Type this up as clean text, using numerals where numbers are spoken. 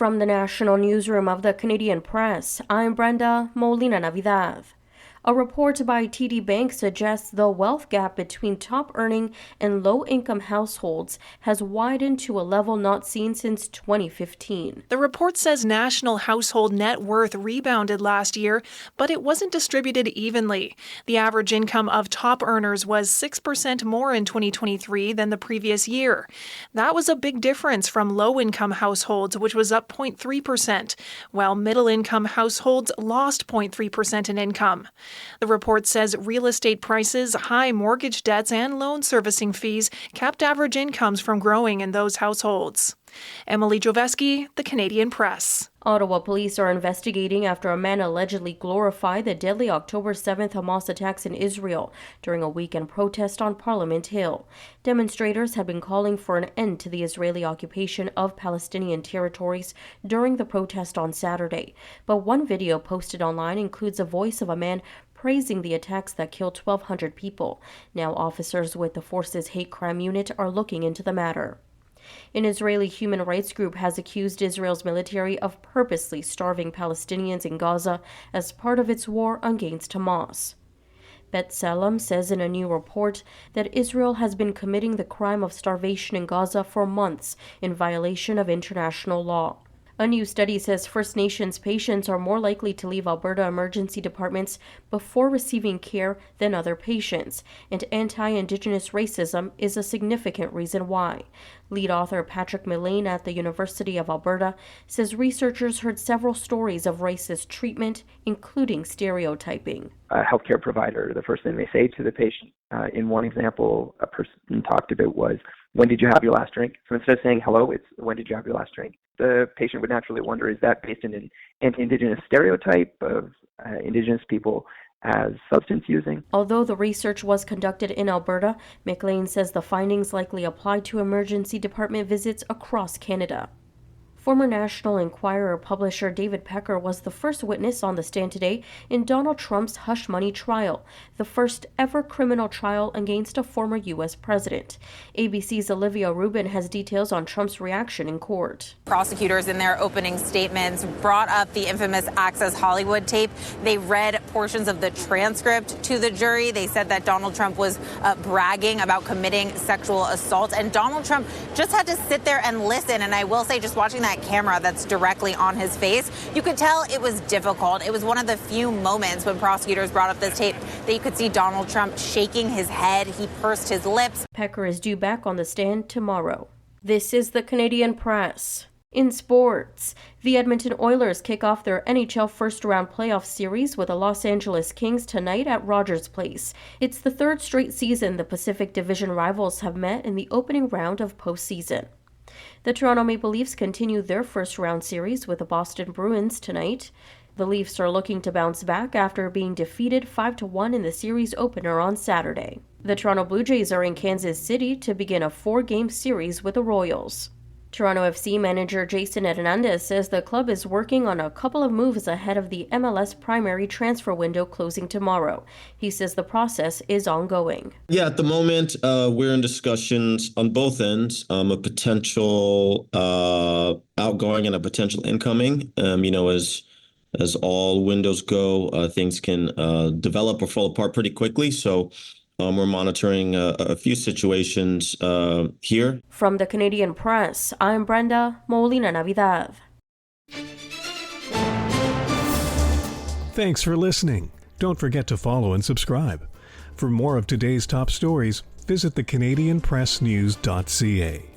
From the national newsroom of the Canadian Press, I'm Brenda Molina-Navidad. A report by TD Bank suggests the wealth gap between top-earning and low-income households has widened to a level not seen since 2015. The report says national household net worth rebounded last year, but it wasn't distributed evenly. The average income of top earners was 6% more in 2023 than the previous year. That was a big difference from low-income households, which was up 0.3%, while middle-income households lost 0.3% in income. The report says real estate prices, high mortgage debts, and loan servicing fees kept average incomes from growing in those households. Emily Joveski, The Canadian Press. Ottawa police are investigating after a man allegedly glorified the deadly October 7th Hamas attacks in Israel during a weekend protest on Parliament Hill. Demonstrators had been calling for an end to the Israeli occupation of Palestinian territories during the protest on Saturday. But one video posted online includes a voice of a man praising the attacks that killed 1,200 people. Now officers with the force's hate crime unit are looking into the matter. An Israeli human rights group has accused Israel's military of purposely starving Palestinians in Gaza as part of its war against Hamas. B'Tselem says in a new report that Israel has been committing the crime of starvation in Gaza for months in violation of international law. A new study says First Nations patients are more likely to leave Alberta emergency departments before receiving care than other patients, and anti-Indigenous racism is a significant reason why. Lead author Patrick Millane at the University of Alberta says researchers heard several stories of racist treatment, including stereotyping. A healthcare provider, the first thing they say to the patient, in one example, a person talked about was, "When did you have your last drink?" So instead of saying hello, it's "When did you have your last drink?" The patient would naturally wonder, is that based on an anti-Indigenous stereotype of Indigenous people as substance using? Although the research was conducted in Alberta, McLean says the findings likely apply to emergency department visits across Canada. Former National Enquirer publisher David Pecker was the first witness on the stand today in Donald Trump's hush money trial, the first ever criminal trial against a former U.S. president. ABC's Olivia Rubin has details on Trump's reaction in court. Prosecutors in their opening statements brought up the infamous Access Hollywood tape. They read portions of the transcript to the jury. They said that Donald Trump was bragging about committing sexual assault, and Donald Trump just had to sit there and listen. And I will say, just watching that camera that's directly on his face, you could tell it was difficult. It was one of the few moments when prosecutors brought up this tape that you could see Donald Trump shaking his head. He pursed his lips. Pecker is due back on the stand tomorrow. This is the Canadian Press. In sports, the Edmonton Oilers kick off their NHL first-round playoff series with the Los Angeles Kings tonight at Rogers Place. It's the third straight season the Pacific Division rivals have met in the opening round of postseason. The Toronto Maple Leafs continue their first-round series with the Boston Bruins tonight. The Leafs are looking to bounce back after being defeated 5-1 in the series opener on Saturday. The Toronto Blue Jays are in Kansas City to begin a 4-game series with the Royals. Toronto FC manager Jason Hernandez says the club is working on a couple of moves ahead of the MLS primary transfer window closing tomorrow. He says the process is ongoing. Yeah, at the moment, we're in discussions on both ends, a potential outgoing and a potential incoming. As all windows go, things can develop or fall apart pretty quickly. So we're monitoring a few situations here. From the Canadian Press, I'm Brenda Molina-Navidad. Thanks for listening. Don't forget to follow and subscribe. For more of today's top stories, visit thecanadianpressnews.ca.